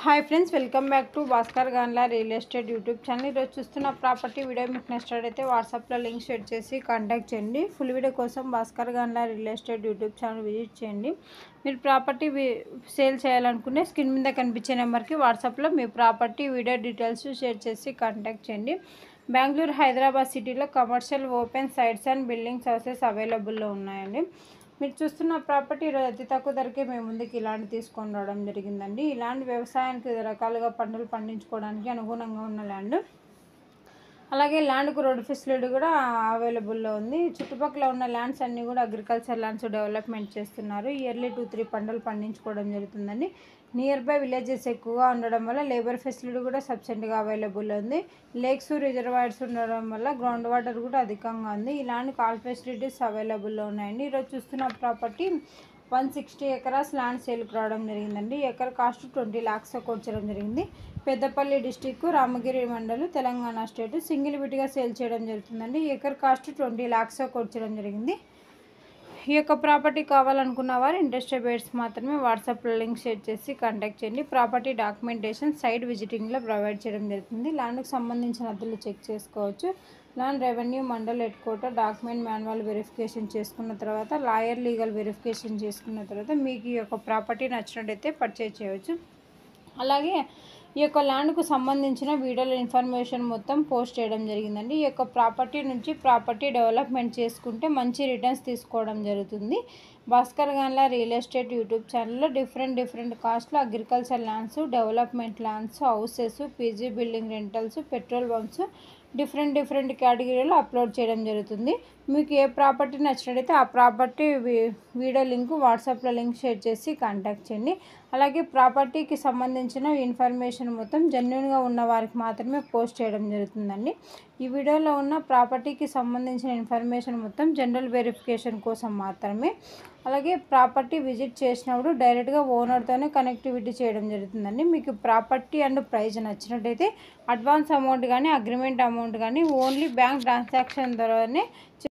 Hi friends, welcome back to Bhaskar Ganla real estate YouTube channel. ఈరోజు చూస్తున్న property video మీకు నచ్చినట్లయితే వాట్సాప్లో లింక్ షేర్ చేసి కాంటాక్ట్ చేయండి. ఫుల్ వీడియో కోసం Bhaskar Ganla real estate YouTube channel visit చేయండి. మీరు ప్రాపర్టీ సేల్ చేయాలనుకునే స్క్రీన్ మీద కనిపించే నెంబర్కి వాట్సాప్లో మీ ప్రాపర్టీ వీడియో డీటెయిల్స్ షేర్ చేసి కాంటాక్ట్ చేయండి. బెంగళూరు, హైదరాబాద్ సిటీలో commercial open sites and buildings houses అవైలబుల్లో ఉన్నాయండి. మీరు చూస్తున్న ప్రాపర్టీ ఈరోజు అతి తక్కువ ధరకే మేము ముందుకు ఇలాంటి తీసుకొని రావడం జరిగిందండి. ఇలాంటి వ్యవసాయానికి రకాలుగా పంటలు పండించుకోవడానికి అనుగుణంగా ఉన్న ల్యాండ్, అలాగే ల్యాండ్కు రోడ్ ఫెసిలిటీ కూడా అవైలబుల్లో ఉంది. చుట్టుపక్కల ఉన్న ల్యాండ్స్ అన్నీ కూడా అగ్రికల్చర్ ల్యాండ్స్ డెవలప్మెంట్ చేస్తున్నారు. ఇయర్లీ 2-3 పంటలు పండించుకోవడం జరుగుతుందండి. నియర్ బై విలేజెస్ ఎక్కువగా ఉండడం వల్ల లేబర్ ఫెసిలిటీ కూడా సబ్సిడెంట్గా అవైలబుల్ ఉంది. లేక్స్, రిజర్వాయర్స్ ఉండడం వల్ల గ్రౌండ్ వాటర్ కూడా అధికంగా ఉంది. ఇలాంటి ఆల్ ఫెసిలిటీస్ అవైలబుల్లో ఉన్నాయండి. ఈరోజు చూస్తున్న ప్రాపర్టీ 160 ఎకరాస్ ల్యాండ్ సేల్కి రావడం జరిగిందండి. ఎకర్ కాస్ట్ 20 lakhs కొట్టడం జరిగింది. పెద్దపల్లి డిస్టిక్, రామగిరి మండలం, తెలంగాణ స్టేట్. సింగిల్ విడిగా సేల్ చేయడం జరుగుతుందండి. ఎకర్ కాస్ట్ 20 lakhs కొట్టడం జరిగింది. ఈ యొక్క ప్రాపర్టీ కావాలనుకున్న వారు ఇంట్రెస్టెడ్ బయర్స్ మాత్రమే వాట్సాప్లో లింక్ షేర్ చేసి కాంటాక్ట్ చేయండి. ప్రాపర్టీ డాక్యుమెంటేషన్ సైట్ విజిటింగ్లో ప్రొవైడ్ చేయడం జరుగుతుంది. ల్యాండ్కి సంబంధించిన అద్దెలు చెక్ చేసుకోవచ్చు. Land revenue mandal head quarter document manual verification చేసుకున్న తర్వాత, లాయర్ లీగల్ వెరిఫికేషన్ చేసుకున్న తర్వాత మీకు ఈ యొక్క ప్రాపర్టీ నచ్చినట్టయితే పర్చేజ్ చేయవచ్చు. అలాగే ఈ యొక్క ల్యాండ్కు సంబంధించిన వీడియోల ఇన్ఫర్మేషన్ మొత్తం పోస్ట్ చేయడం జరిగిందండి. ఈ యొక్క ప్రాపర్టీ నుంచి ప్రాపర్టీ డెవలప్మెంట్ చేసుకుంటే మంచి రిటర్న్స్ తీసుకోవడం జరుగుతుంది. Bhaskar Ganla real estate YouTube ఛానల్లో డిఫరెంట్ కాస్ట్లో agriculture lands, development lands, houses, PG building rentals, petrol bunks different కేటగిరీలో అప్లోడ్ చేయడం జరుగుతుంది. మీకు ఏ ప్రాపర్టీ నచ్చినట్టయితే ఆ ప్రాపర్టీ వీడియో లింక్ వాట్సాప్లో లింక్ షేర్ చేసి కాంటాక్ట్ చేయండి. అలాగే ప్రాపర్టీకి సంబంధించిన ఇన్ఫర్మేషన్ మొత్తం జెన్యూన్గా ఉన్న వారికి మాత్రమే పోస్ట్ చేయడం జరుగుతుందండి. ఈ వీడియోలో ఉన్న ప్రాపర్టీకి సంబంధించిన ఇన్ఫర్మేషన్ మొత్తం జనరల్ వెరిఫికేషన్ కోసం మాత్రమే. అలాగే ప్రాపర్టీ విజిట్ చేసినప్పుడు డైరెక్ట్గా ఓనర్తోనే కనెక్టివిటీ చేయడం జరుగుతుందండి. మీకు ప్రాపర్టీ అండ్ ప్రైస్ నచ్చినట్టయితే అడ్వాన్స్ అమౌంట్ కానీ అగ్రిమెంట్ అమౌంట్ కానీ ఓన్లీ బ్యాంక్ ట్రాన్సాక్షన్ ద్వారానే